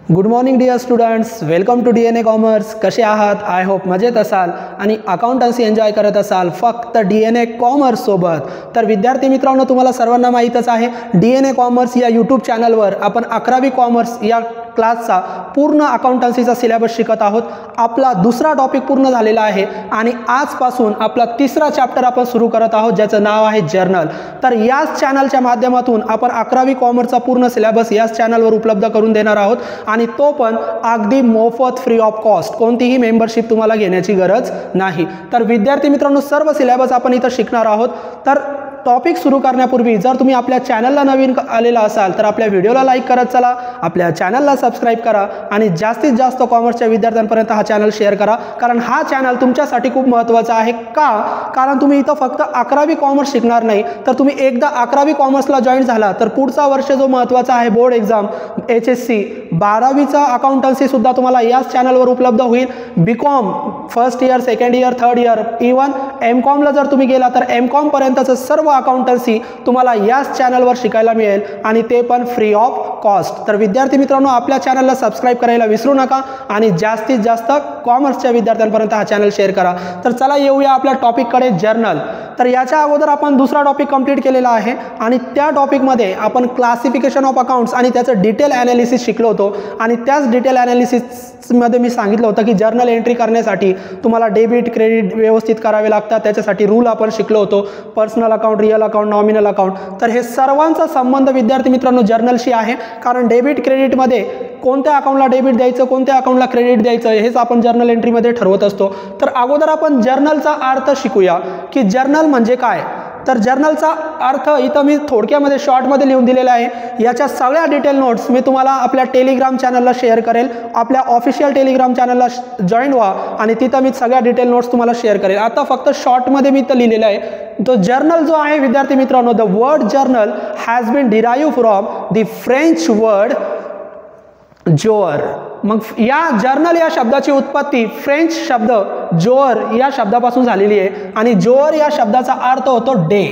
Good morning dear students, welcome to DNA commerce. कसे आहात? I hope मजेत असाल आणि अकाउंटन्सी एन्जॉय करत असाल फक्त DNA कॉमर्स सोबत. तर विद्यार्थी मित्रांनो, तुम्हाला सर्वांना माहीतच आहे DNA कॉमर्स या यूट्यूब चॅनलवर आपण 11वी कॉमर्स या क्लासचा पूर्ण अकाउंटन्सीचा सिलेबस शिकत आहोत. आपला दुसरा टॉपिक पूर्ण झालेला आहे आणि आजपासून आपला तिसरा चॅप्टर आपण सुरू करत आहोत, ज्याचं नाव आहे जर्नल. तर याच चॅनलच्या माध्यमातून आपण 11वी कॉमर्सचा पूर्ण सिलेबस याच चॅनलवर उपलब्ध करून देणार आहोत आणि तो पण अगदी मोफत, फ्री ऑफ कॉस्ट. कोणतीही मेंबरशिप तुम्हाला घेण्याची गरज नाही. तर विद्यार्थी मित्रांनो, सर्व सिलेबस आपण इथं शिकणार आहोत. तर टॉपिक सुरू करण्यापूर्वी जर तुम्ही आपल्या चॅनलला नवीन आलेला असाल तर आपल्या व्हिडिओला लाईक करत चला, आपल्या चॅनलला सबस्क्राईब करा आणि जास्तीत जास्त कॉमर्सच्या विद्यार्थ्यांपर्यंत हा चॅनल शेअर करा. कारण हा चॅनल तुमच्यासाठी खूप महत्त्वाचा आहे. कारण तुम्ही इथं फक्त 11वी कॉमर्स शिकणार नाही, तर तुम्ही एकदा 11वी कॉमर्सला जॉईन झाला तर पुढचा वर्ष जो महत्त्वाचा आहे, बोर्ड एक्झाम, HSC, 12वीचा अकाउंटन्सी सुद्धा तुम्हाला याच चॅनलवर उपलब्ध होईल. BCom first year, second year, third year, even MComला जर तुम्ही गेला तर MCom पर्यंतचं सर्व अकाउंटन्सी तुम्हाला याच चॅनलवर शिकायला मिळेल आणि ते पण फ्री ऑफ कॉस्ट. तर विद्यार्थी मित्रांनो, आपल्या चॅनलला सबस्क्राईब करायला विसरू नका आणि जास्तीत जास्त कॉमर्सच्या विद्यार्थ्यांपर्यंत हा चॅनल शेअर करा. तर चला येऊया आपल्या टॉपिककडे, जर्नल. तर याच्या अगोदर आपण दुसरा टॉपिक कंप्लीट केलेला आहे आणि त्या टॉपिकमध्ये आपण क्लासिफिकेशन ऑफ अकाउंट्स आणि त्याचं डिटेल ॲनालिसिस शिकलो होतो. आणि त्याच डिटेल ॲनालिसिसमध्ये मी सांगितलं होतं की जर्नल एंट्री करण्यासाठी तुम्हाला डेबिट क्रेडिट व्यवस्थित करावे लागतात. त्याच्यासाठी रूल आपण शिकलो होतो, personal account, real account, nominal account. तर हे सर्वांचा संबंध विद्यार्थी मित्रांनो जर्नलशी आहे. कारण डेबिट क्रेडिटमध्ये कोणत्या अकाउंटला डेबिट द्यायचं, कोणत्या अकाउंटला क्रेडिट द्यायचं, हेच आपण जर्नल एंट्रीमध्ये ठरवत असतो. तर अगोदर आपण जर्नलचा अर्थ शिकूया की जर्नल म्हणजे काय. तर जर्नलचा अर्थ इथं मी थोडक्यामध्ये शॉर्टमध्ये लिहून दिलेला आहे. याच्या सगळ्या डिटेल नोट्स मी तुम्हाला आपल्या टेलिग्राम चॅनलला शेअर करेल. आपल्या ऑफिशियल टेलिग्राम चॅनलला जॉईन व्हा आणि तिथं मी सगळ्या डिटेल नोट्स तुम्हाला शेअर करेल. आता फक्त शॉर्टमध्ये मी इथं लिहिलेलं आहे. तो जर्नल जो आहे विद्यार्थी मित्रांनो, the word journal has been derive from the French word jour. मग या जर्नल या शब्दाची उत्पत्ती फ्रेंच शब्द जोअर या शब्दापासून झालेली आहे आणि जोअर या शब्दाचा अर्थ होतो डे.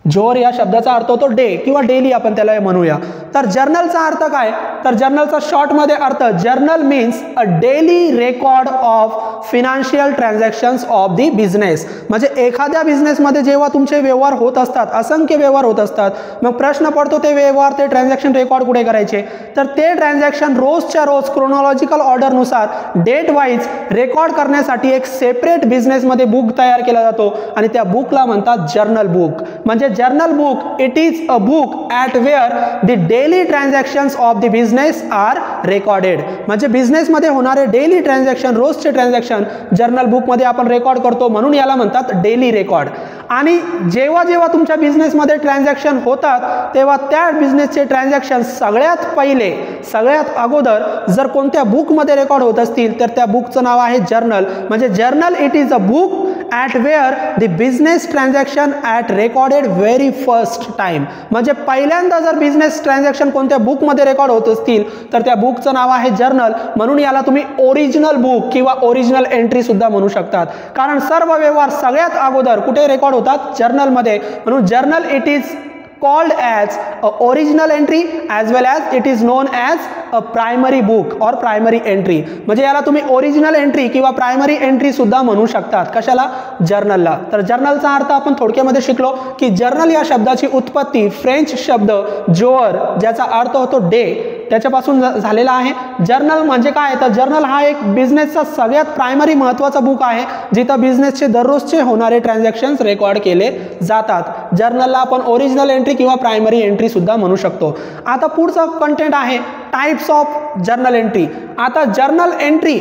जोअर या शब्दाचा अर्थ होतो डे किंवा डेली, आपण त्याला म्हणूया. तर जर्नलचा अर्थ काय? तर जर्नलचा शॉर्टमध्ये अर्थ, journal means a daily record of financial transactions of the business. म्हणजे एखाद्या बिझनेसमध्ये जेव्हा तुमचे व्यवहार होत असतात, असंख्य व्यवहार होत असतात, मग प्रश्न पडतो ते व्यवहार, ते ट्रान्झॅक्शन रेकॉर्ड कुठे करायचे. तर ते ट्रान्झॅक्शन रोजच्या रोज क्रोनॉलॉजिकल ऑर्डरनुसार डेट वाईज रेकॉर्ड करण्यासाठी एक सेपरेट बिझनेसमध्ये बुक तयार केला जातो आणि त्या बुकला म्हणतात जर्नल बुक. म्हणजे journal book, it is a book at where the daily transactions of the business are recorded. म्हणजे बिझनेसमध्ये होणारे डेली ट्रान्झॅक्शन, रोजचे ट्रान्झॅक्शन जर्नल बुकमध्ये आपण रेकॉर्ड करतो, म्हणून याला म्हणतात डेली रेकॉर्ड. आणि जेव्हा जेव्हा तुमच्या बिझनेसमध्ये ट्रान्झॅक्शन होतात तेव्हा त्या बिझनेसचे ट्रान्झॅक्शन सगळ्यात पहिले, सगळ्यात अगोदर जर कोणत्या बुकमध्ये रेकॉर्ड होत असतील तर त्या बुकचं नाव आहे जर्नल. म्हणजे journal, it is a book at where the business transaction at recorded very first time. म्हणजे पहिल्यांदा जर बिझनेस ट्रान्झॅक्शन कोणत्या बुकमध्ये रेकॉर्ड होत असतील तर त्या बुकचं नाव आहे जर्नल. म्हणून याला तुम्ही ओरिजिनल बुक किंवा ओरिजिनल एंट्री सुद्धा म्हणू शकतात. कारण सर्व व्यवहार सगळ्यात अगोदर कुठे रेकॉर्ड होतात? जर्नलमध्ये. म्हणून journal, it is called as a original entry as well as it is known as a primary book or primary entry. म्हणजे याला तुम्ही ओरिजिनल एंट्री किंवा प्रायमरी एंट्री सुद्धा म्हणू शकतात. कशाला? जर्नलला. तर जर्नलचा अर्थ आपण थोडक्यामध्ये शिकलो की जर्नल या शब्दाची उत्पत्ती फ्रेंच शब्द जोअर, ज्याचा अर्थ होतो डे, त्याच्यापासून झालेला आहे. जर्नल म्हणजे काय? तर जर्नल हा एक बिझनेसचा सगळ्यात प्रायमरी महत्त्वाचा बुक आहे जिथं बिझनेसचे दररोजचे होणारे ट्रान्झॅक्शन्स रेकॉर्ड केले जातात. जर्नलला आपण ओरिजिनल एंट्री किंवा प्रायमरी एंट्री सुद्धा म्हणू शकतो. आता पुढचा कंटेंट आहे टाइप्स ऑफ जर्नल एंट्री. आता जर्नल एंट्री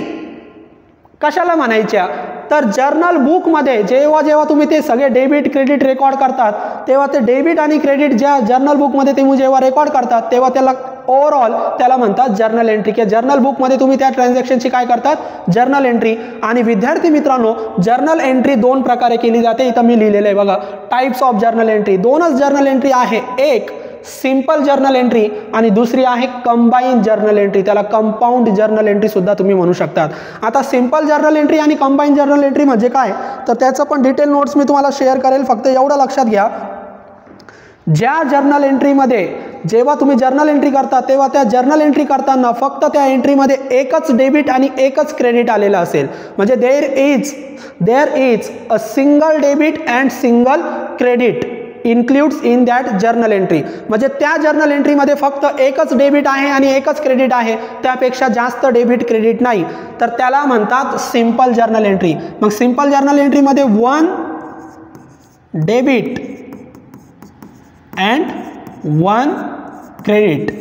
कशाला म्हणायच्या? तर जर्नल बुकमध्ये जेव्हा जेव्हा तुम्ही ते सगळे डेबिट क्रेडिट रेकॉर्ड करतात तेव्हा ते डेबिट आणि क्रेडिट ज्या जर्नल बुकमध्ये तुम्ही जेव्हा रेकॉर्ड करतात तेव्हा त्याला ओव्हरऑल त्याला म्हणतात जर्नल एंट्री. किंवा जर्नल बुकमध्ये तुम्ही त्या ट्रान्झॅक्शनची काय करतात? Journal entry. आणि विद्यार्थी मित्रांनो, जर्नल एंट्री दोन प्रकारे केली जाते. इथं मी लिहिलेलं आहे बघा, टाइप्स ऑफ जर्नल एंट्री. दोनच जर्नल एंट्री आहे, एक सिंपल जर्नल एंट्री आणि दुसरी आहे कंबाईन जर्नल एंट्री. त्याला कंपाऊंड जर्नल एंट्री सुद्धा तुम्ही म्हणू शकतात. आता सिंपल जर्नल एंट्री आणि कंबाईन जर्नल एंट्री म्हणजे काय, तर त्याचं पण डिटेल नोट्स मी तुम्हाला शेअर करेल. फक्त एवढं लक्षात घ्या, ज्या जर्नल एंट्रीमध्ये जेव्हा तुम्ही जर्नल एंट्री करता तेव्हा त्या जर्नल एंट्री करताना फक्त त्या एंट्रीमध्ये एकच डेबिट आणि एकच क्रेडिट आलेलं असेल. म्हणजे there is a single debit and single credit includes in that journal entry. म्हणजे त्या जर्नल एंट्रीमध्ये फक्त एकच डेबिट आहे आणि एकच क्रेडिट आहे, त्यापेक्षा जास्त डेबिट क्रेडिट नाही, तर त्याला म्हणतात सिंपल जर्नल एंट्री. मग सिंपल जर्नल एंट्रीमध्ये 1 डेबिट अँड 1 क्रेडिट.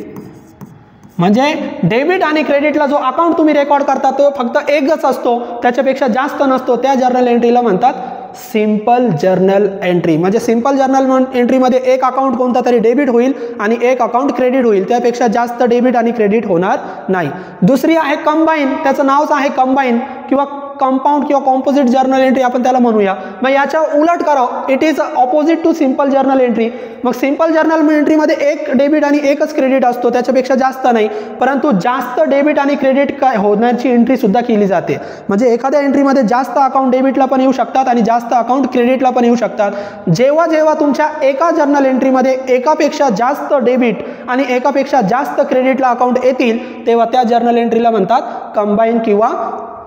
म्हणजे डेबिट आणि क्रेडिटला जो अकाउंट तुम्ही रेकॉर्ड करता तो फक्त एकच असतो, त्याच्यापेक्षा जास्त नसतो, त्या जर्नल एंट्रीला म्हणतात सिंपल जर्नल एंट्री. म्हणजे सिंपल जर्नल एंट्रीमध्ये एक अकाउंट कोणता तरी डेबिट होईल आणि एक अकाउंट क्रेडिट होईल, त्यापेक्षा जास्त डेबिट आणि क्रेडिट होणार नाही. दुसरी आहे कंबाईन, त्याचं नावच आहे कंबाईन किंवा कंपाऊंड किंवा कॉम्पोजिट जर्नल एंट्री आपण त्याला म्हणूया. मग याच्या उलट करा, it is opposite to simple journal entry. मग सिंपल जर्नल एंट्रीमध्ये एक डेबिट आणि एकच क्रेडिट असतो, त्याच्यापेक्षा जास्त नाही, परंतु जास्त डेबिट आणि क्रेडिट काय होण्याची एंट्री सुद्धा केली जाते. म्हणजे एखाद्या एंट्रीमध्ये जास्त अकाउंट डेबिटला पण येऊ शकतात आणि जास्त अकाउंट क्रेडिटला पण येऊ शकतात. जेव्हा जेव्हा तुमच्या एका जर्नल एंट्रीमध्ये एकापेक्षा जास्त डेबिट आणि एकापेक्षा जास्त क्रेडिटला अकाउंट येतील, तेव्हा त्या जर्नल एंट्रीला म्हणतात कंबाईन किंवा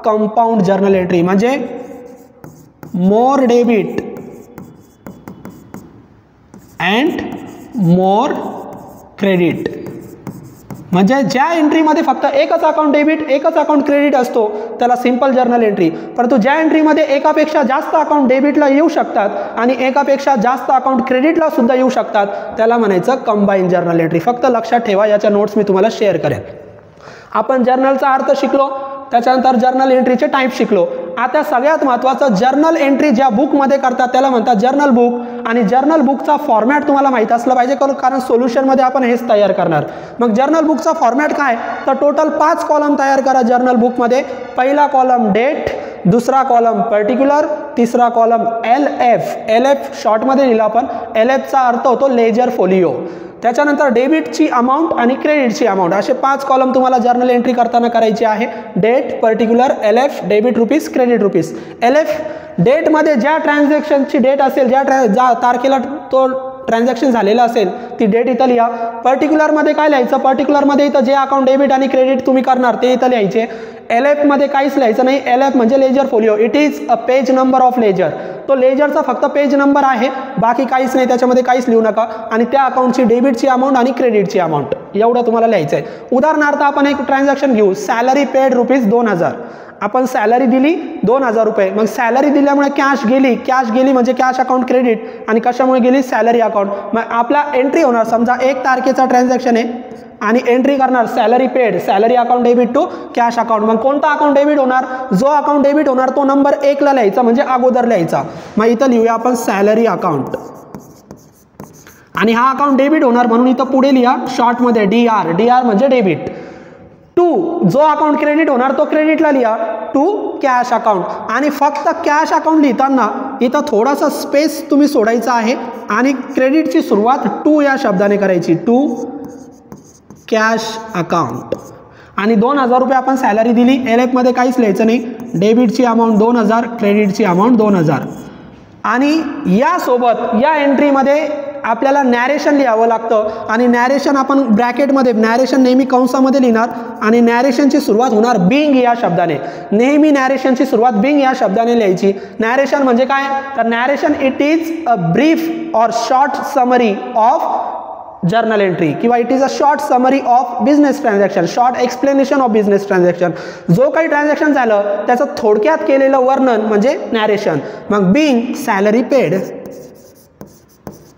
कंपाऊंड जर्नल एंट्री. म्हणजे मोर डेबिट अँड मोर क्रेडिट. म्हणजे ज्या एंट्रीमध्ये फक्त एकच अकाउंट डेबिट एकच अकाउंट क्रेडिट असतो त्याला सिंपल जर्नल एंट्री, परंतु ज्या एंट्रीमध्ये एकापेक्षा जास्त अकाउंट डेबिटला येऊ शकतात आणि एकापेक्षा जास्त अकाउंट क्रेडिटला सुद्धा येऊ शकतात त्याला म्हणायचं कंबाईन जर्नल एंट्री. फक्त लक्षात ठेवा, याच्या नोट्स मी तुम्हाला शेअर करेन. आपण जर्नलचा अर्थ शिकलो, त्याच्यानंतर जर्नल एंट्रीचे टाईप शिकलो. आता सगळ्यात महत्त्वाचं, जर्नल एंट्री ज्या बुकमध्ये करतात त्याला म्हणतात जर्नल बुक. आणि जर्नल बुकचा फॉर्मॅट तुम्हाला माहीत असला पाहिजे, कारण सोल्युशनमध्ये आपण हेच तयार करणार. मग जर्नल बुकचा फॉर्मॅट काय, तर टोटल 5 कॉलम तयार करा जर्नल बुकमध्ये. पहिला कॉलम डेट, दुसरा कॉलम पर्टिक्युलर, तिसरा कॉलम LF शॉर्टमध्ये लिहिला आपण. LFचा अर्थ होतो लेजर फोलिओ. त्याच्यानंतर डेबिटची अमाऊंट आणि क्रेडिटची अमाऊंट, असे 5 कॉलम तुम्हाला जर्नल एंट्री करताना करायची आहे. Date, particular, LF, debit rupees, credit rupees. LF डेटमध्ये ज्या ट्रान्झॅक्शनची डेट असेल, ज्या तारखेला तो ट्रान्झॅक्शन झालेलं असेल ती डेट इथं लिहा. पर्टिक्युलरमध्ये काय लिहायचं, पर्टिक्युलरमध्ये इथं जे अकाउंट डेबिट आणि क्रेडिट तुम्ही करणार ते इथं लिहायचे. LF मध्ये काहीच लिहायचं नाही. LF म्हणजे ledger folio, it is a page number of ledger. तो लेजरचा फक्त पेज नंबर आहे, बाकी काहीच नाही, त्याच्यामध्ये काहीच लिहू नका. आणि त्या अकाउंटची डेबिटची अमाऊंट आणि क्रेडिटची अमाऊंट एवढं तुम्हाला लिहायचं आहे. उदाहरणार्थ आपण एक ट्रान्झॅक्शन घेऊ, सॅलरी पेड रुपीज 2000. आपण सॅलरी दिली 2000 रुपये. मग सॅलरी दिल्यामुळे कॅश गेली म्हणजे कॅश अकाउंट क्रेडिट, आणि कशामुळे गेली, सॅलरी अकाउंट. मग आपला एंट्री होणार, समजा 1 तारखेचा ट्रान्झॅक्शन आहे आणि एंट्री करणार salary paid, salary account debit to cash account. मग कोणता अकाउंट डेबिट होणार, जो अकाउंट डेबिट होणार तो नंबर 1 ला लिहायचा, म्हणजे अगोदर लिहायचा. मग इथं लिहूया आपण सॅलरी अकाउंट, आणि हा अकाउंट डेबिट होणार म्हणून इथं पुढे लिहा शॉर्टमध्ये DR म्हणजे डेबिट. टू जो अकाउंट क्रेडिट होणार तो क्रेडिटला लिहा, टू कॅश अकाउंट. आणि फक्त कॅश अकाउंट लिहिताना इथं थोडासा स्पेस तुम्ही सोडायचा आहे आणि क्रेडिटची सुरुवात टू या शब्दाने करायची, टू कॅश अकाउंट. आणि 2000 रुपये आपण सॅलरी दिली. LF मध्ये काहीच लिहायचं नाही. डेबिटची अमाऊंट 2000, क्रेडिटची अमाऊंट 2000. आणि यासोबत या एंट्रीमध्ये आपल्याला नॅरेशन लिहावं लागतं. आणि नॅरेशन आपण ब्रॅकेटमध्ये, नॅरेशन नेहमी कंसामध्ये लिहिणार आणि नॅरेशनची सुरुवात होणार बिंग या शब्दाने. नेहमी नॅरेशनची सुरुवात बिंग या शब्दाने लिहायची. नॅरेशन म्हणजे काय, तर narration it is a brief or short summary of journal entry, किंवा it is a short summary of business transaction, short explanation of business transaction. जो काही ट्रान्झॅक्शन झालं त्याचं थोडक्यात केलेलं वर्णन म्हणजे नॅरेशन. मग बिंग सॅलरी पेड,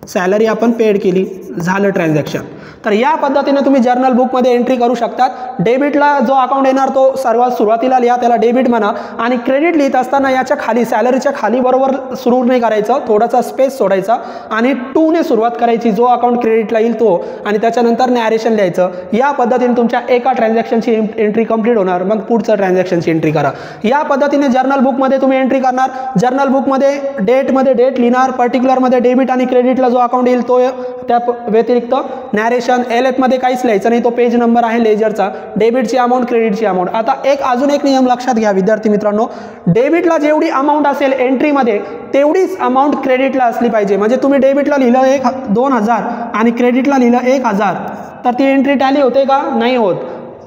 सॅलरी आपण पेड केली, झालं ट्रान्झॅक्शन. तर या पद्धतीने तुम्ही जर्नल बुकमध्ये एंट्री करू शकतात. डेबिटला जो अकाउंट येणार तो सर्वात सुरुवातीला लिहा, त्याला डेबिट म्हणा. आणि क्रेडिट लिहित असताना याच्या खाली, सॅलरीच्या खाली बरोबर सुरू नाही करायचं, थोडासा स्पेस सोडायचा आणि 2 ने सुरुवात करायची, जो अकाउंट क्रेडिटला येईल तो, आणि त्याच्यानंतर नॅरेशन लिहायचं. या पद्धतीने तुमच्या एका ट्रान्झॅक्शनची एंट्री कंप्लीट होणार. मग पुढचं ट्रान्झॅक्शनची एंट्री करा. या पद्धतीने जर्नल बुकमध्ये तुम्ही एंट्री करणार. जर्नल बुकमध्ये डेट लिहिणार, पर्टिक्युलरमध्ये डेबिट आणि क्रेडिटला जो अकाउंट येईल तो, त्या व्यतिरिक्त नॅरेशन ट्रान्झॅक्शन, LF मध्ये काहीच लिहायचं नाही, तो पेज नंबर आहे लेजरचा, डेबिटची अमाऊंट, क्रेडिटची अमाऊंट. आता अजून एक नियम लक्षात घ्या विद्यार्थी मित्रांनो, डेबिटला जेवढी अमाऊंट असेल एंट्रीमध्ये तेवढीच अमाऊंट क्रेडिटला असली पाहिजे. म्हणजे तुम्ही डेबिटला लिहिलं 2000 आणि क्रेडिटला लिहिलं 1000, तर ती एंट्री टॅली होते का? नाही होत.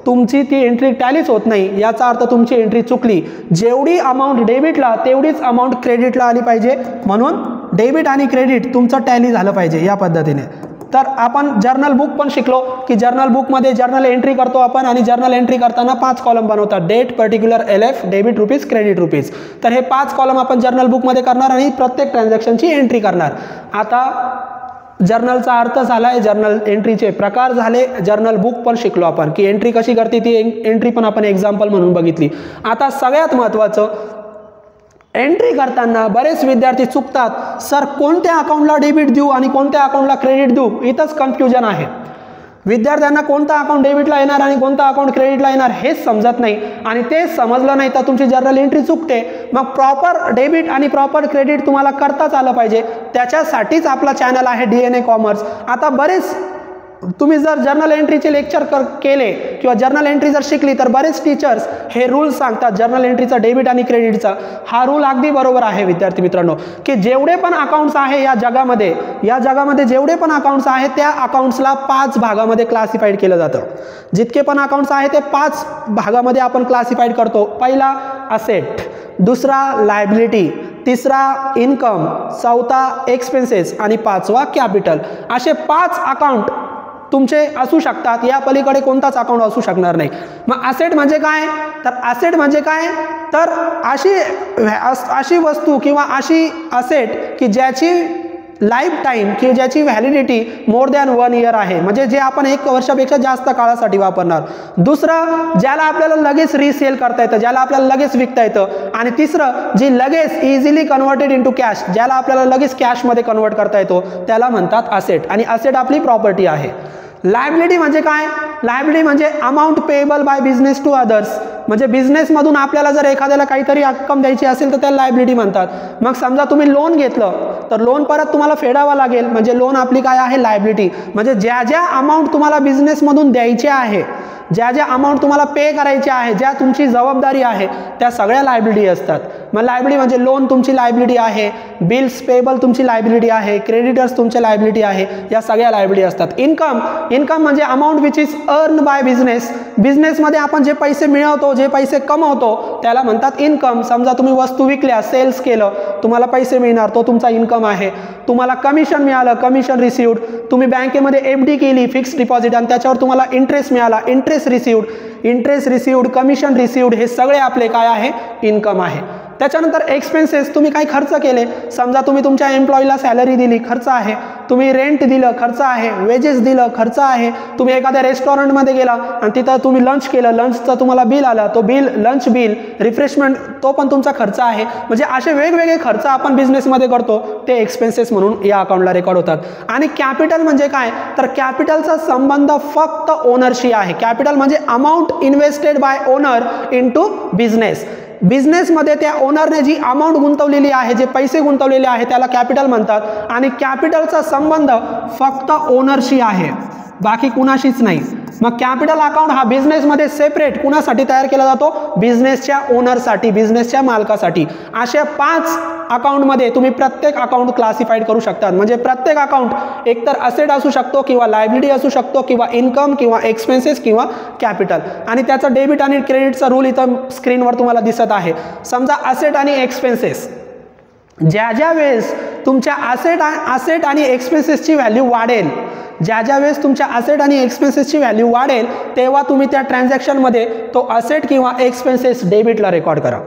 तुमची ती एंट्री टॅलीच होत नाही, याचा अर्थ तुमची एंट्री चुकली. जेवढी अमाऊंट डेबिटला तेवढीच अमाऊंट क्रेडिटला आली पाहिजे, म्हणून डेबिट आणि क्रेडिट तुमचं टॅली झालं पाहिजे या पद्धतीने. तर आपण जर्नल बुक पण शिकलो की जर्नल बुकमध्ये जर्नल एंट्री करतो आपण, आणि जर्नल एंट्री करताना 5 कॉलम बनवतात, date, particular, LF, debit rupees, credit rupees. तर हे 5 कॉलम आपण जर्नल बुकमध्ये करणार आणि प्रत्येक ट्रान्झॅक्शनची एंट्री करणार. आता जर्नलचा अर्थ झाला आहे, जर्नल एंट्रीचे प्रकार झाले, जर्नल बुक पण शिकलो आपण की एंट्री कशी करते, ती एंट्री पण आपण एक्झाम्पल म्हणून बघितली. आता सगळ्यात महत्त्वाचं, एंट्री करताना बरेच विद्यार्थी चुकतात, सर कोणत्या अकाउंटला डेबिट देऊ आणि कोणत्या अकाउंटला क्रेडिट देऊ, इथंच कन्फ्युजन आहे. विद्यार्थ्यांना कोणता अकाउंट डेबिटला येणार आणि कोणता अकाउंट क्रेडिटला येणार हेच समजत नाही, आणि ते समजलं नाही तर तुमची जर्नल एंट्री चुकते. मग प्रॉपर डेबिट आणि प्रॉपर क्रेडिट तुम्हाला करताच आलं पाहिजे, त्याच्यासाठीच आपला चॅनल आहे DNA कॉमर्स. आता बरेच तुम्ही जर जर्नल एंट्रीचे लेक्चर केले किंवा जर्नल एंट्री जर शिकली तर बरेच टीचर्स हे रूल सांगतात जर्नल एंट्रीचा, डेबिट आणि क्रेडिटचा. हा रूल अगदी बरोबर आहे विद्यार्थी मित्रांनो, की जेवढे पण अकाउंट्स आहे या जगामध्ये जेवढे पण अकाउंट्स आहेत त्या अकाउंट्सला 5 भागामध्ये क्लासिफाईड केलं जातं. जितके पण अकाउंट्स आहेत ते 5 भागामध्ये आपण क्लासिफाईड करतो. पहिला असेट, दुसरा लायबिलिटी, तिसरा इन्कम, चौथा एक्सपेन्सेस आणि 5वा कॅपिटल. असे 5 अकाउंट तुमचे असू शकतात, या पलीकडे कोणताच अकाउंट असू शकणार नाही. मग असेट म्हणजे काय? तर असेट म्हणजे काय, तर अशी वस्तू किंवा अशी असेट की ज्याची लाईफ टाईम किंवा ज्याची व्हॅलिडिटी मोर दॅन 1 इयर आहे, म्हणजे जे आपण 1 वर्षापेक्षा जास्त काळासाठी वापरणार. दुसरं, ज्याला आपल्याला लगेच रिसेल करता येतं, ज्याला आपल्याला लगेच विकता येतं. आणि तिसरं, जी लगेच इझिली कन्वर्टेड इंटू कॅश, ज्याला आपल्याला लगेच कॅशमध्ये कन्वर्ट करता येतो, त्याला म्हणतात असेट. आणि असेट आपली प्रॉपर्टी आहे. लायबिलिटी म्हणजे काय? लायबिलिटी म्हणजे amount payable by business to others, म्हणजे बिझनेसमधून आपल्याला जर एखाद्याला काहीतरी रक्कम द्यायची असेल तर त्याला लायबिलिटी म्हणतात. मग समजा तुम्ही लोन घेतलं तर लोन परत तुम्हाला फेडावा लागेल, म्हणजे लोन आपली काय आहे? लायबिलिटी. म्हणजे ज्या अमाऊंट तुम्हाला बिझनेसमधून द्यायची आहे, ज्या अमाऊंट तुम्हाला पे करायची आहे, ज्या तुमची जबाबदारी आहे, त्या सगळ्या लायबिलिटी असतात. मग लायबिलिटी म्हणजे लोन तुमची लायबिलिटी आहे, बिल्स पेएबल तुमची लायबिलिटी आहे, क्रेडिटर्स तुमची लायबिलिटी आहे, या सगळ्या लायबिलिटी असतात. इन्कम म्हणजे amount which is earn by business. बिझनेसमध्ये आपण जे पैसे मिळवतो, जे पैसे कमवतो, त्याला म्हणतात इन्कम. समजा तुम्ही वस्तू विकल्या, सेल्स केलं, तुम्हाला पैसे मिळणार, तो तुमचा इन्कम आहे. तुम्हाला कमिशन मिळालं, कमिशन रिसिव्ड. तुम्ही बँकेमध्ये FD केली, फिक्स डिपॉझिट, आणि त्याच्यावर तुम्हाला इंटरेस्ट मिळाला, इंटरेस्ट रिसिव्ड, कमिशन रिसिव्ड, हे सगळे आपले काय आहे? इन्कम आहे. त्याच्यानंतर एक्सपेन्सेस, तुम्ही काही खर्च केले, समजा तुम्ही तुमच्या एम्प्लॉईला सॅलरी दिली, खर्च आहे. तुम्ही रेंट दिलं, खर्च आहे. वेजेस दिलं, खर्च आहे. तुम्ही एखाद्या रेस्टॉरंटमध्ये गेला आणि तिथं तुम्ही लंच केलं, लंचचं तुम्हाला बिल आलं, तो बिल, लंच बिल, रिफ्रेशमेंट, तो पण तुमचा खर्च आहे. म्हणजे असे वेगवेगळे खर्च आपण बिझनेसमध्ये करतो, ते एक्सपेन्सेस म्हणून या अकाउंटला रेकॉर्ड होतात. आणि कॅपिटल म्हणजे काय? तर कॅपिटलचा संबंध फक्त ओनरशी आहे. कॅपिटल म्हणजे amount invested bye owner into business. बिझनेसमध्ये त्या ओनरने जी अमाऊंट गुंतवलेली आहे, जे पैसे गुंतवलेले आहे, त्याला कॅपिटल म्हणतात. आणि कॅपिटलचा संबंध फक्त ओनरशी आहे, बाकी कुणाशीच नाही. मग कॅपिटल अकाउंट हा बिझनेसमध्ये सेपरेट कुणासाठी तयार केला जातो? बिझनेसच्या ओनरसाठी, बिझनेसच्या मालकासाठी. अशा 5 अकाउंटमध्ये तुम्ही प्रत्येक अकाउंट क्लासिफाईड करू शकतात. म्हणजे प्रत्येक अकाउंट एकतर असेट असू शकतो, किंवा लायबिलिटी असू शकतो, किंवा इन्कम, किंवा एक्सपेन्सेस, किंवा कॅपिटल. आणि त्याचा डेबिट आणि क्रेडिटचा रूल इथं स्क्रीनवर तुम्हाला दिसत आहे. समजा असेट आणि एक्सपेन्सेस, ज्या वेळेस तुमच्या असेट आणि एक्सपेन्सेसची व्हॅल्यू वाढेल, ज्या वेळेस तुमच्या असेट आणि एक्सपेन्सेसची व्हॅल्यू वाढेल, तेव्हा तुम्ही त्या ट्रान्झॅक्शनमध्ये तो असेट किंवा एक्सपेन्सेस डेबिटला रेकॉर्ड करा.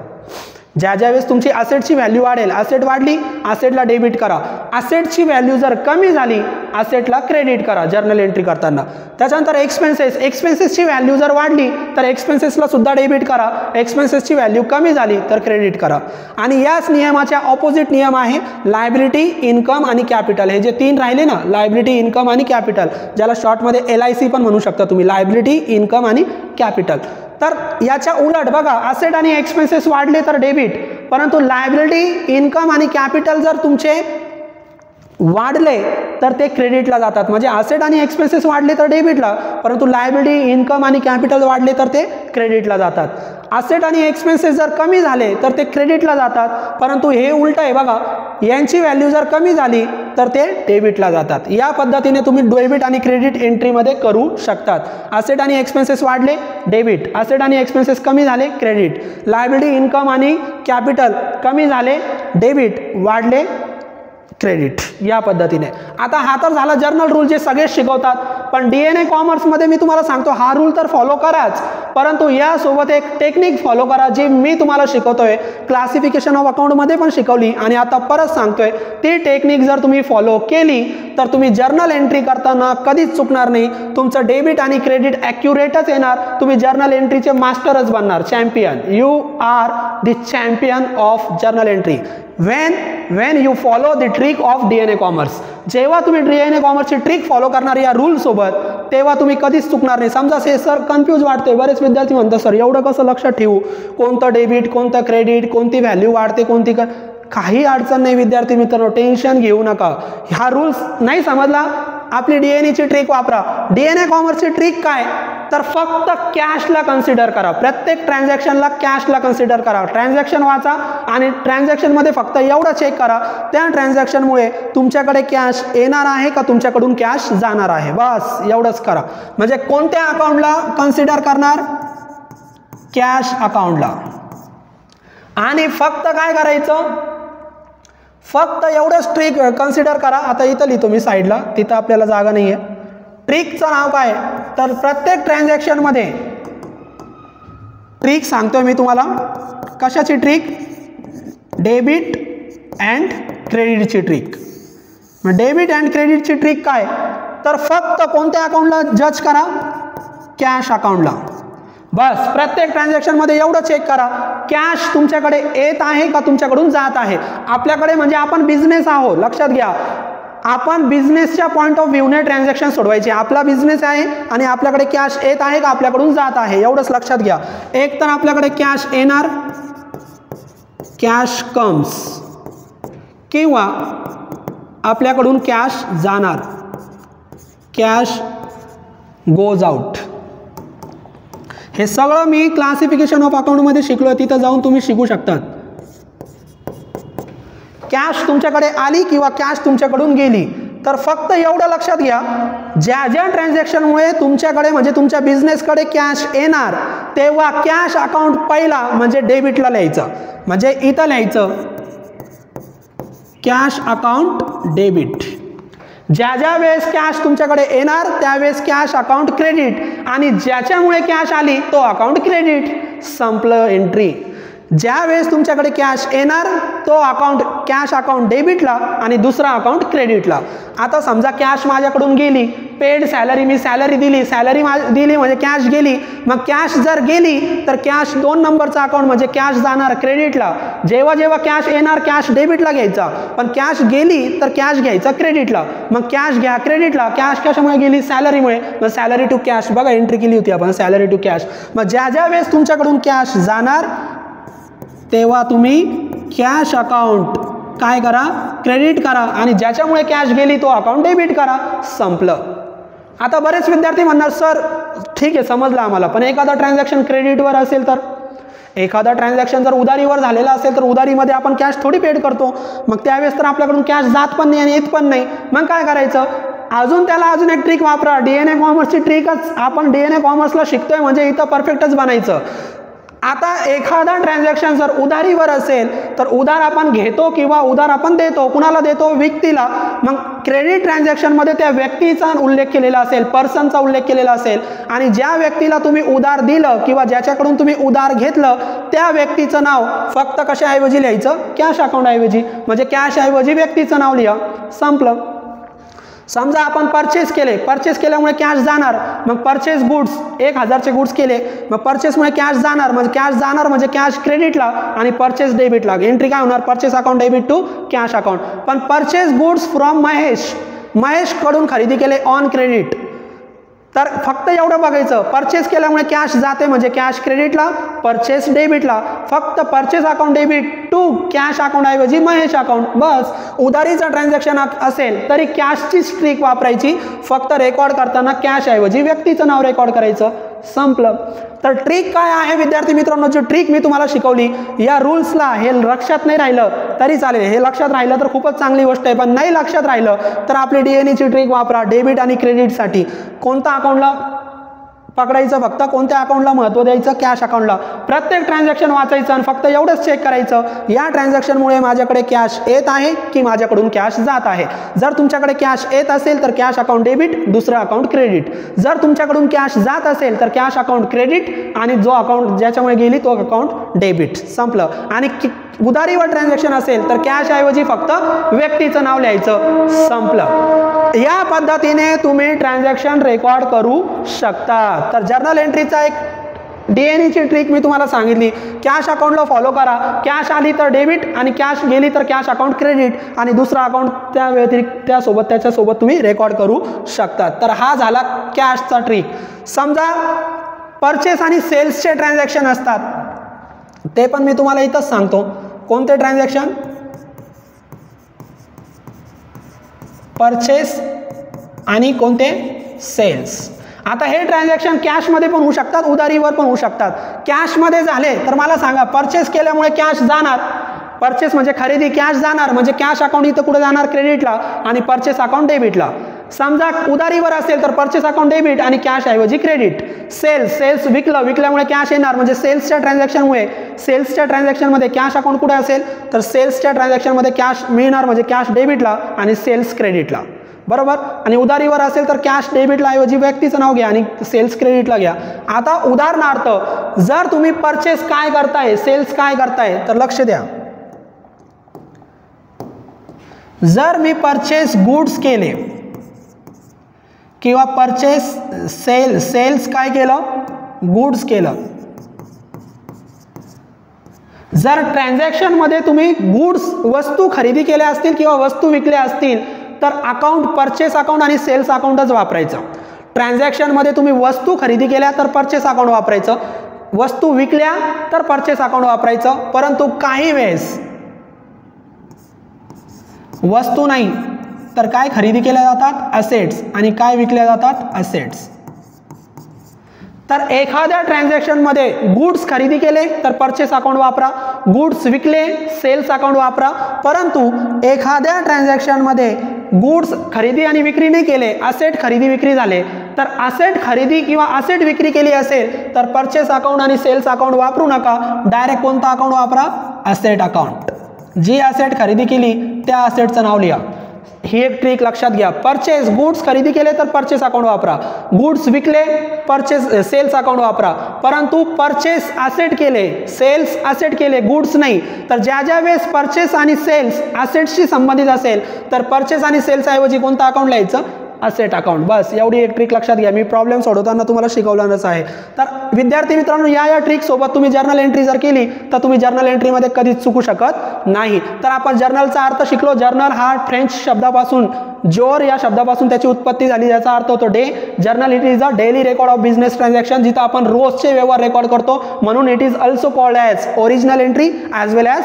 ज्या वेळेस तुमची असेटची व्हॅल्यू वाढेल, असेट वाढली, असेटला डेबिट करा. असेटची व्हॅल्यू जर कमी झाली, असेटला क्रेडिट करा जर्नल एंट्री करताना. त्याच्यानंतर एक्सपेन्सेसची व्हॅल्यू जर वाढली तर एक्सपेन्सेसला सुद्धा डेबिट करा. एक्सपेन्सेसची व्हॅल्यू कमी झाली तर क्रेडिट करा. आणि याच नियमाच्या ऑपोजिट नियम आहे लायबिलिटी, इन्कम आणि कॅपिटल. हे जे 3 राहिले ना, लायबिलिटी, इन्कम आणि कॅपिटल, ज्याला शॉर्टमध्ये LIC पण म्हणू शकता तुम्ही, लायबिलिटी, इन्कम आणि कॅपिटल. तर याच्या उलट बघा, असेट आणि एक्सपेन्सेस वाढले तर डेबिट, परंतु लायबिलिटी, इन्कम आणि कॅपिटल जर तुमचे वाढले तर ते क्रेडिटला जातात. म्हणजे असेट आणि एक्सपेन्सेस वाढले तर डेबिटला, परंतु लायबिलिटी, इन्कम आणि कॅपिटल वाढले तर ते क्रेडिटला जातात. असेट आणि एक्सपेन्सेस जर कमी झाले तर ते क्रेडिटला जातात, परंतु हे उलट आहे बघा, यांची व्हॅल्यू जर कमी झाली तर ते डेबिटला जातात. या पद्धतीने तुम्ही डेबिट आणि क्रेडिट एंट्रीमध्ये करू शकतात. असेट आणि एक्सपेन्सेस वाढले डेबिट, असेट आणि एक्सपेन्सेस कमी झाले क्रेडिट, लायबिलिटी, इन्कम आणि कॅपिटल कमी झाले डेबिट, वाढले क्रेडिट, या पद्धतीने. आता हा तर झाला जर्नल रूल जे सगळेच शिकवतात, पण DNA कॉमर्समध्ये मी तुम्हाला सांगतो हा रूल तर फॉलो कराच, परंतु यासोबत एक टेक्निक फॉलो करा जी मी तुम्हाला शिकवतोय, क्लासिफिकेशन ऑफ अकाउंटमध्ये पण शिकवली आणि आता परत सांगतोय. ती टेक्निक जर तुम्ही फॉलो केली तर तुम्ही जर्नल एंट्री करताना कधीच चुकणार नाही. तुमचं डेबिट आणि क्रेडिट ॲक्युरेटच येणार. तुम्ही जर्नल एंट्रीचे मास्टरच बनणार, champion. You are the champion of journal entry when you follow the trick of DNA commerce. जेव्हा तुम्ही DNA कॉमर्सची ट्रिक फॉलो करणार या रूल सोबत, तेव्हा तुम्ही कधीच चुकणार नाही. समजा सर कन्फ्यूज वाटतोय, बरेच विद्यार्थी म्हणतात सर एवढं कसं लक्षात ठेवू, कोणतं डेबिट, कोणतं क्रेडिट, कोणती व्हॅल्यू वाढते, कोणती काही अडचण नाही विद्यार्थी मित्रांनो, टेन्शन घेऊ नका. हा रूल्स नाही समजला, आपली DNA ची ट्रिक वापरा. DNA कॉमर्सची ट्रिक काय, तर फक्त कॅशला कन्सिडर करा. प्रत्येक ट्रान्झॅक्शनला कॅशला कन्सिडर करा. ट्रान्झॅक्शन वाचा आणि ट्रान्झॅक्शनमध्ये फक्त एवढं चेक करा, त्या ट्रान्झॅक्शनमुळे तुमच्याकडे कॅश येणार आहे का तुमच्याकडून कॅश जाणार आहे, बस एवढंच करा. म्हणजे कोणत्या अकाउंटला कन्सिडर करणार, कॅश अकाउंटला. आणि फक्त काय करायचं, फक्त एवढंच ट्रिक कन्सिडर करा. आता इथं लिहितो मी साईडला, तिथं आपल्याला जागा नाही आहे. ट्रिकचं नाव काय, तर प्रत्येक ट्रान्झॅक्शनमध्ये ट्रिक सांगतोय मी तुम्हाला. कशाची ट्रिक, डेबिट अँड क्रेडिटची ट्रिक. डेबिट अँड क्रेडिटची ट्रिक काय, तर फक्त कोणत्या अकाउंटला जज करा, कॅश अकाउंटला. बस प्रत्येक ट्रान्झॅक्शनमध्ये एवढं चेक करा, कॅश तुमच्याकडे येत आहे का तुमच्याकडून जात आहे. आपल्याकडे म्हणजे आपण बिझनेस आहोत, लक्षात घ्या, आपण बिझनेसच्या पॉईंट ऑफ व्ह्यूने ट्रान्झॅक्शन सोडवायचे. आपला बिझनेस आहे आणि आपल्याकडे कॅश येत आहे का आपल्याकडून जात आहे, एवढंच लक्षात घ्या. एक तर आपल्याकडे कॅश येणार, कॅश कम्स, किंवा आपल्याकडून कॅश जाणार, कॅश गोज आउट. हे सगळं मी क्लासिफिकेशन ऑफ अकाउंटमध्ये शिकलो, तिथं जाऊन तुम्ही शिकू शकतात. कॅश तुमच्याकडे आली किंवा कॅश तुमच्याकडून गेली, तर फक्त एवढं लक्षात घ्या, ज्या ज्या ट्रान्झॅक्शनमुळे तुमच्याकडे म्हणजे तुमच्या बिझनेसकडे कॅश येणार, तेव्हा कॅश अकाउंट पहिला म्हणजे डेबिटला लिहायचं. म्हणजे इथं लिहायचं कॅश अकाउंट डेबिट. ज्या ज्या वेळेस कॅश तुमच्याकडे येणार त्यावेळेस कॅश अकाउंट क्रेडिट, आणि ज्याच्यामुळे कॅश आली तो अकाउंट क्रेडिट. संपलं एंट्री. ज्या वेळेस तुमच्याकडे कॅश येणार तो अकाउंट कॅश अकाउंट डेबिटला आणि दुसरा अकाउंट क्रेडिटला. आता समजा कॅश माझ्याकडून गेली, पेड सॅलरी, मी सॅलरी दिली, सॅलरी दिली म्हणजे कॅश गेली. मग कॅश जर गेली तर कॅश 2 नंबरचा अकाउंट म्हणजे कॅश जाणार क्रेडिटला. जेव्हा जेव्हा कॅश येणार कॅश डेबिटला घ्यायचा, पण कॅश गेली तर कॅश घ्यायचा क्रेडिटला. मग कॅश घ्या क्रेडिटला. कॅश कशामुळे गेली, सॅलरीमुळे. मग सॅलरी टू कॅश, बघा एंट्री केली होती आपण, सॅलरी टू कॅश. मग ज्या ज्या वेळेस तुमच्याकडून कॅश जाणार तेव्हा तुम्ही कॅश अकाउंट काय करा, क्रेडिट करा, आणि ज्याच्यामुळे कॅश गेली तो अकाउंट डेबिट करा. संपलं. आता बरेच विद्यार्थी म्हणणार सर ठीक आहे समजलं आम्हाला, पण एखादा ट्रान्झॅक्शन क्रेडिटवर असेल तर, एखादा ट्रान्झॅक्शन जर उधारीवर झालेला असेल तर उधारीमध्ये आपण कॅश थोडी पेड करतो. मग त्यावेळेस तर आपल्याकडून कॅश जात पण नाही आणि येत पण नाही. मग काय करायचं, अजून एक ट्रिक वापरा. DNA कॉमर्सची ट्रिकच आपण DNA कॉमर्सला शिकतोय म्हणजे इथं परफेक्टच बनायचं. आता एखादा ट्रान्झॅक्शन जर उधारीवर असेल तर उधार आपण घेतो किंवा उधार आपण देतो. कुणाला देतो, व्यक्तीला. मग क्रेडिट ट्रान्झॅक्शनमध्ये त्या व्यक्तीचा उल्लेख केलेला असेल, पर्सनचा उल्लेख केलेला असेल, आणि ज्या व्यक्तीला तुम्ही उधार दिलं किंवा ज्याच्याकडून तुम्ही उधार घेतलं त्या व्यक्तीचं नाव फक्त कशाऐवजी लिहायचं, कॅश अकाउंट ऐवजी. म्हणजे कॅश ऐवजी व्यक्तीचं नाव लिहा. संपलं. समजा आपण परचेस केले, परचेस केल्यामुळे कॅश जाणार. मग परचेस गुड्स 1000चे गुड्स केले, मग परचेसमुळे कॅश जाणार, म्हणजे कॅश जाणार म्हणजे कॅश क्रेडिटला आणि परचेस डेबिटला. एंट्री काय होणार, purchase account debit to cash account. पण परचेस गुड्स फ्रॉम महेश, महेशकडून खरेदी केले ऑन क्रेडिट, तर फक्त एवढं बघायचं, परचेस केल्यामुळे कॅश जाते म्हणजे कॅश क्रेडिटला, परचेस डेबिटला. फक्त purchase account debit to cash account ऐवजी महेश अकाउंट. बस. उधारीचं ट्रान्झॅक्शन असेल तरी कॅशची ट्रिक वापरायची, फक्त रेकॉर्ड करताना कॅश ऐवजी व्यक्तीचं नाव रेकॉर्ड करायचं. संपलं. तर ट्रिक काय आहे विद्यार्थी मित्रांनो, जी ट्रिक मी तुम्हाला शिकवली, या रूल्सला हे लक्षात नाही राहिलं तरी चालेल. हे लक्षात राहिलं तर खूपच चांगली गोष्ट आहे, पण नाही लक्षात राहिलं तर आपली डीएनएची ट्रिक वापरा डेबिट आणि क्रेडिटसाठी. कोणत्या अकाउंटला पकडायचं, फक्त कोणत्या अकाउंटला महत्त्व द्यायचं, कॅश अकाउंटला. प्रत्येक ट्रान्झॅक्शन वाचायचं आणि फक्त एवढंच चेक करायचं, या ट्रान्झॅक्शनमुळे माझ्याकडे कॅश येत आहे की माझ्याकडून कॅश जात आहे. जर तुमच्याकडे कॅश येत असेल तर कॅश अकाउंट डेबिट, दुसरं अकाउंट क्रेडिट. जर तुमच्याकडून कॅश जात असेल तर कॅश अकाउंट क्रेडिट आणि जो अकाउंट ज्याच्यामुळे गेली तो अकाउंट डेबिट. संपलं. आणि उधारीवर ट्रान्झॅक्शन असेल तर कॅश ऐवजी फक्त व्यक्तीचं नाव लिहायचं. संपलं. या पद्धतीने तुम्ही ट्रान्झॅक्शन रेकॉर्ड करू शकता. तर जर्नल एंट्रीचा एक डीएनएची ट्रिक मी तुम्हाला सांगितली. कॅश अकाउंटला फॉलो करा. कॅश आली तर डेबिट आणि कॅश गेली तर कॅश अकाउंट क्रेडिट आणि दुसरा अकाउंट त्या व्यतिरिक्त त्याच्यासोबत तुम्ही रेकॉर्ड करू शकता. तर हा झाला कॅशचा ट्रिक. समजा परचेस आणि सेल्सचे ट्रान्झॅक्शन असतात, ते पण मी तुम्हाला इथंच सांगतो. कोणते ट्रान्झॅक्शन? परचेस आणि कोणते? सेल्स. आता हे ट्रान्झॅक्शन कॅशमध्ये पण होऊ शकतात, उधारीवर पण होऊ शकतात. कॅशमध्ये झाले तर मला सांगा, परचेस केल्यामुळे कॅश जाणार, परचेस म्हणजे खरेदी, कॅश जाणार, म्हणजे कॅश अकाउंट इथं कुठे जाणार? क्रेडिटला आणि परचेस अकाउंट डेबिटला. समजा उधारीवर असेल तर परचेस अकाउंट डेबिट आणि कॅश ऐवजी क्रेडिट. सेल्स विकल्यामुळे कॅश येणार, म्हणजे सेल्सच्या ट्रान्झॅक्शनमध्ये कॅश अकाउंट कुठे असेल तर सेल्सच्या ट्रान्झॅक्शनमध्ये कॅश मिळणार, म्हणजे कॅश डेबिटला आणि सेल्स क्रेडिटला. बरोबर. आणि उधारीवर असेल तर कॅश डेबिटला ऐवजी व्यक्तीचं नाव घ्या आणि सेल्स क्रेडिटला घ्या. आता उदाहरणार्थ जर तुम्ही परचेस काय करताय, सेल्स काय करताय, तर लक्ष द्या. जर मी परचेस गुड्स केले किंवा परचेस सेल्स काय केलं? गुड्स केलं. जर ट्रान्झॅक्शन मध्ये तुम्ही गुड्स वस्तू खरेदी केल्या असतील किंवा वस्तू विकल्या असतील तर अकाउंट परचेस अकाउंट आणि सेल्स अकाउंटच वापरायचं. ट्रान्झॅक्शन मध्ये तुम्ही वस्तू खरेदी केल्या तर परचेस अकाउंट वापरायचं, वस्तू विकल्या तर परचेस अकाउंट वापरायचं. परंतु काही वेळेस वस्तू नाही तर काय खरेदी केल्या जातात? असेट्स. आणि काय विकल्या जातात? असेट्स. तर एखाद्या ट्रान्झॅक्शनमध्ये गुड्स खरेदी केले तर परचेस अकाउंट वापरा, गुड्स विकले सेल्स अकाउंट वापरा. परंतु एखाद्या ट्रान्झॅक्शनमध्ये गुड्स खरेदी आणि विक्री नाही केले, असेट खरेदी विक्री झाले, तर असेट खरेदी किंवा असेट विक्री केली असेल तर परचेस अकाउंट आणि सेल्स अकाउंट वापरू नका. डायरेक्ट कोणता अकाउंट वापरा? Asset account. जी असेट खरेदी केली त्या असेटचं नाव लिहा. ही एक ट्रिक लक्षात घ्या. परचेस गुड्स खरेदी केले तर परचेस अकाउंट वापरा, गुड्स विकले सेल्स अकाउंट वापरा. परंतु परचेस असेट केले, सेल्स असेट केले, गुड्स नाही, तर ज्या वेळेस परचेस आणि सेल्स असेट्सशी संबंधित असेल तर परचेस आणि सेल्स ऐवजी कोणता अकाउंट लिहायचं? Asset account. बस एवढी एक ट्रिक लक्षात घ्या. मी प्रॉब्लेम सोडवताना तुम्हाला शिकवलंच आहे. तर विद्यार्थी मित्रांनो, या ट्रिक सोबत तुम्ही जर्नल एंट्री जर केली तर तुम्ही जर्नल एंट्रीमध्ये कधीच चुकू शकत नाही. तर आपण जर्नलचा अर्थ शिकलो. जर्नल हा फ्रेंच शब्दापासून, जोर या शब्दापासून त्याची उत्पत्ती झाली, ज्याचा अर्थ होतो day. Journal it is a daily record of business transaction, जिथं आपण रोजचे व्यवहार रेकॉर्ड करतो, म्हणून it is also called as original entry as well as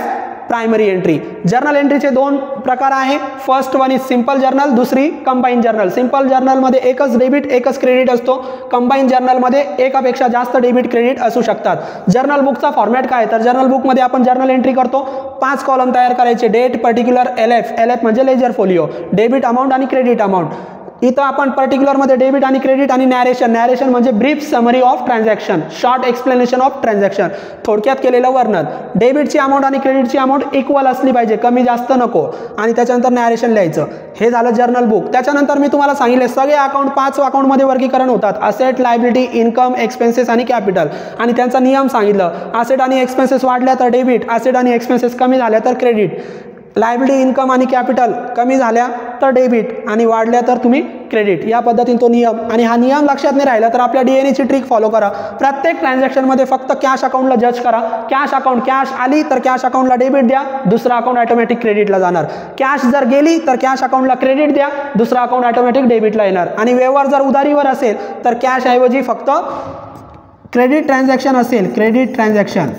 primary entry. Journal एंट्रीचे दोन प्रकार आहे. First one is simple journal, दुसरी कंबाईन जर्नल. सिंपल जर्नलमध्ये एकच डेबिट एकच क्रेडिट असतो. कंबाईन जर्नलमध्ये एकापेक्षा जास्त डेबिट क्रेडिट असू शकतात. जर्नल बुकचा फॉर्मॅट काय? तर जर्नल बुकमध्ये आपण जर्नल एंट्री करतो. 5 कॉलम तयार करायचे. डेट, पर्टिक्युलर, LF म्हणजे लेजर फोलिओ, डेबिट अमाऊंट आणि क्रेडिट अमाऊंट. इथं आपण पर्टिक्युलरमध्ये डेबिट आणि क्रेडिट आणि नॅरेशन म्हणजे brief summary of transaction, short explanation of transaction, थोडक्यात केलेलं वर्णन. डेबिटची अमाऊंट आणि क्रेडिटची अमाऊंट इक्वल असली पाहिजे, कमी जास्त नको. आणि त्याच्यानंतर नॅरेशन लिहायचं. हे झालं जर्नल बुक. त्याच्यानंतर मी तुम्हाला सांगितले सगळे अकाउंट 5 अकाउंटमध्ये वर्गीकरण होतात. असेट, लायबिलिटी, इन्कम, एक्सपेन्सेस आणि कॅपिटल. आणि त्यांचा नियम सांगितलं. असेट आणि एक्सपेन्सेस वाढल्या तर डेबिट, असेट आणि एक्सपेन्सेस कमी झाल्या तर क्रेडिट. लायबिलिटी, इन्कम आणि कॅपिटल कमी झाल्या तर डेबिट आणि वाढल्या तर तुम्ही क्रेडिट. या पद्धतीने तो नियम. आणि हा नियम लक्षात नाही राहिला तर आपल्या डीएनएची ट्रिक फॉलो करा. प्रत्येक ट्रान्झॅक्शनमध्ये फक्त कॅश अकाउंटला जज करा. कॅश अकाउंट कॅश आली तर कॅश अकाउंटला डेबिट द्या, दुसरा अकाउंट ऑटोमॅटिक क्रेडिटला जाणार. कॅश जर गेली तर कॅश अकाउंटला क्रेडिट द्या, दुसरा अकाउंट ऑटोमॅटिक डेबिटला येणार. आणि व्यवहार जर उधारीवर असेल तर कॅश ऐवजी फक्त क्रेडिट ट्रान्झॅक्शन असेल, क्रेडिट ट्रान्झॅक्शन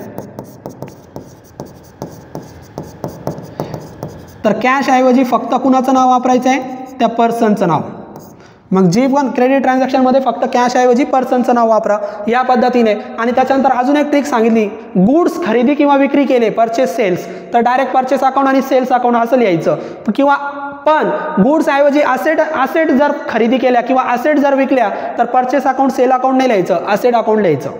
तर कॅशऐवजी फक्त कुणाचं नाव वापरायचं आहे, त्या पर्सनचं नाव. मग जे पण क्रेडिट ट्रान्झॅक्शनमध्ये फक्त कॅशऐवजी पर्सनचं नाव वापरा या पद्धतीने. आणि त्याच्यानंतर अजून एक ट्रिक सांगितली, गुड्स खरेदी किंवा विक्री केले, परचेस सेल्स, तर डायरेक्ट परचेस अकाउंट आणि सेल्स अकाउंट असं लिहायचं. किंवा पण गुड्स ऐवजी असेट जर खरेदी केल्या किंवा असेट जर विकल्या तर परचेस अकाउंट सेल अकाउंट नाही लिहायचं, असेट अकाउंट लिहायचं.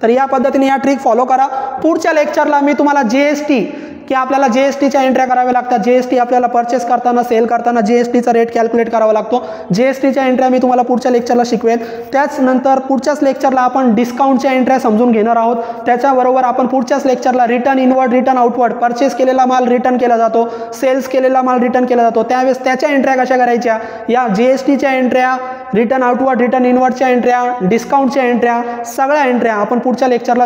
तर या पद्धतीने या ट्रिक फॉलो करा. पुढच्या लेक्चरला मी तुम्हाला जीएसटी की आपल्याला जीएसटीच्या एंट्र्या कराव्या लागतात, जीएसटी आपल्याला परचेस करताना सेल करताना जीएसटीचा रेट कॅल्क्युलेट करावा लागतो, जीएसटीच्या एंट्र्या मी तुम्हाला पुढच्या लेक्चरला शिकवेल. त्याचनंतर पुढच्याच लेक्चरला आपण डिस्काउंटच्या एंट्र्या समजून घेणार आहोत. त्याच्याबरोबर आपण पुढच्याच लेक्चरला return inward, return outward, purchase केलेला माल रिटर्न केला जातो, सेल्स केलेला माल रिटर्न केला जातो, त्यावेळेस त्याच्या एंट्र्या कशा करायच्या, या जीएसटीच्या एंट्र्या, रिटर्न आउटवर्ड, रिटर्न इनवर्डच्या एंट्र्या, डिस्काउंटच्या एंट्र्या, सगळ्या एंट्र्या आपण पुढच्या लेक्चरला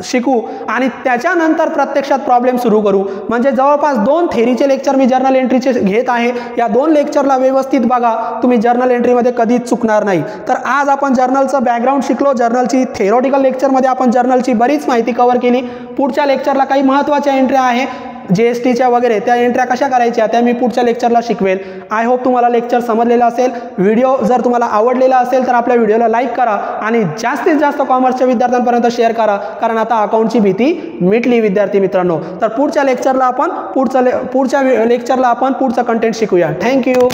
शिकू. आणि त्याच्यानंतर प्रत्यक्षात प्रॉब्लेम सुरू करू. म्हणजे जवळपास 2 थेरीचे लेक्चर मी जर्नल एंट्रीचे घेत आहे. या 2 लेक्चरला व्यवस्थित बघा, तुम्ही जर्नल एंट्रीमध्ये कधीच चुकणार नाही. तर आज आपण जर्नलचं बॅकग्राऊंड शिकलो, जर्नलची थेरोटिकल लेक्चरमध्ये आपण जर्नलची बरीच माहिती कव्हर केली. पुढच्या लेक्चरला काही महत्त्वाच्या एंट्र्या आहे जीएसटीच्या वगैरे, त्या एंट्र्या कशा करायच्या त्या मी पुढच्या लेक्चरला शिकवेल. आय होप तुम्हाला लेक्चर समजलेलं असेल. व्हिडिओ जर तुम्हाला आवडलेला असेल तर आपल्या व्हिडिओला लाईक करा आणि जास्तीत जास्त कॉमर्सच्या विद्यार्थ्यांपर्यंत शेअर करा, कारण आता अकाउंटची भीती मिटली विद्यार्थी मित्रांनो. तर पुढच्या लेक्चरला आपण पुढचं कंटेंट शिकूया. थँक्यू.